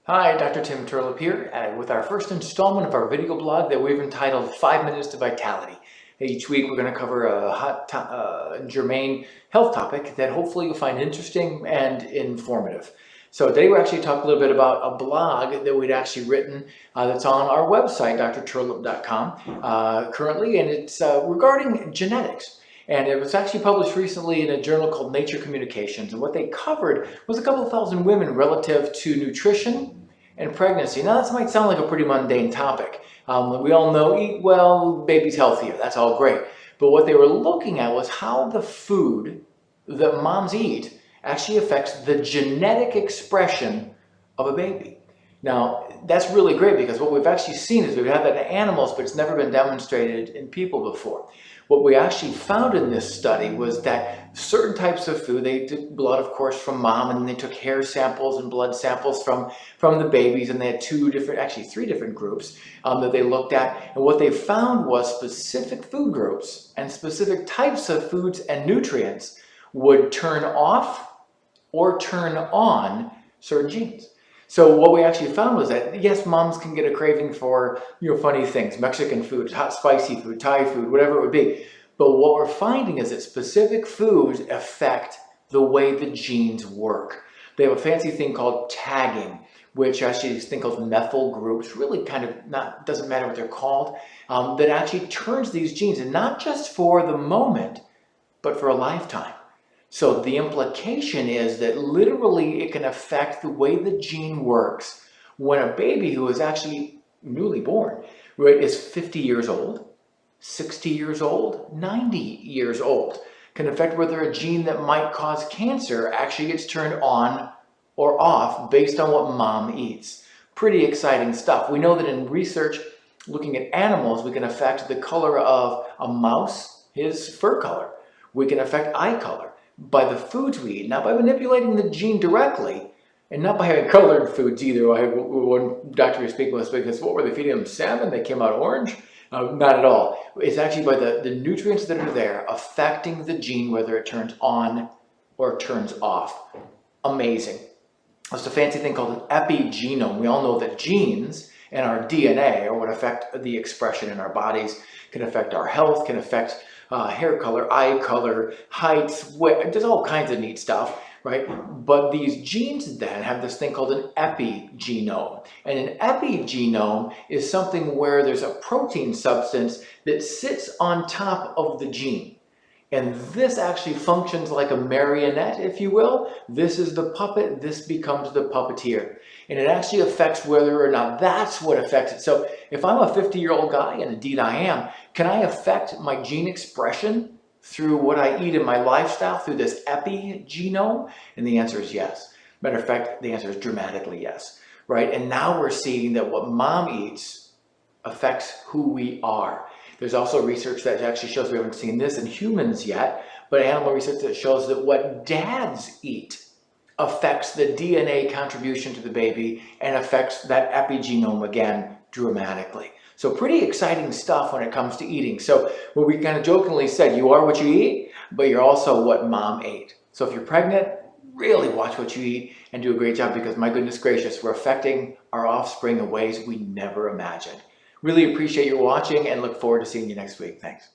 Hi, Dr. Tim Turlip here with our first installment of our video blog that we've entitled 5 Minutes to Vitality. Each week we're going to cover a germane health topic that hopefully you'll find interesting and informative. So today we're actually talking a little bit about a blog that we'd actually written that's on our website, drturlip.com, currently, and it's regarding genetics. And it was actually published recently in a journal called Nature Communications. And what they covered was a couple thousand women relative to nutrition and pregnancy. Now, that might sound like a pretty mundane topic. We all know eat well, baby's healthier. That's all great. But what they were looking at was how the food that moms eat actually affects the genetic expression of a baby. Now, that's really great because what we've actually seen is we've had that in animals, but it's never been demonstrated in people before. What we actually found in this study was that certain types of food, they took blood, of course, from mom, and they took hair samples and blood samples from the babies, and they had three different groups that they looked at. And what they found was specific food groups and specific types of foods and nutrients would turn off or turn on certain genes. So what we actually found was that, yes, moms can get a craving for, funny things, Mexican food, hot spicy food, Thai food, whatever it would be. But what we're finding is that specific foods affect the way the genes work. They have a fancy thing called tagging, which actually is a thing called methyl groups, really kind of doesn't matter what they're called, that actually turns these genes, and not just for the moment, but for a lifetime. So the implication is that literally it can affect the way the gene works when a baby who is actually newly born, right, is 50 years old, 60 years old, 90 years old. Can affect whether a gene that might cause cancer actually gets turned on or off based on what mom eats. Pretty exciting stuff. We know that in research looking at animals, we can affect the color of a mouse, his fur color. We can affect eye color by the foods we eat, not by manipulating the gene directly, and not by having colored foods either. I had one doctor was speaking with us because what were they feeding them? Salmon? They came out orange? Not at all. It's actually by the nutrients that are there affecting the gene, whether it turns on or turns off. Amazing. It's a fancy thing called an epigenome. We all know that genes and our DNA are what affect the expression in our bodies, can affect our health, can affect hair color, eye color, height, weight. There's all kinds of neat stuff, right? But these genes then have this thing called an epigenome. And an epigenome is something where there's a protein substance that sits on top of the gene. And this actually functions like a marionette, if you will. This is the puppet, this becomes the puppeteer. And it actually affects whether or not that's what affects it. So if I'm a 50-year-old guy, and indeed I am, can I affect my gene expression through what I eat in my lifestyle, through this epigenome? And the answer is yes. Matter of fact, the answer is dramatically yes, right? And now we're seeing that what mom eats affects who we are. There's also research that actually shows, we haven't seen this in humans yet, but animal research that shows that what dads eat affects the DNA contribution to the baby and affects that epigenome again dramatically. So pretty exciting stuff when it comes to eating. So what we kind of jokingly said, you are what you eat, but you're also what mom ate. So if you're pregnant, really watch what you eat and do a great job, because my goodness gracious, we're affecting our offspring in ways we never imagined. Really appreciate your watching and look forward to seeing you next week. Thanks.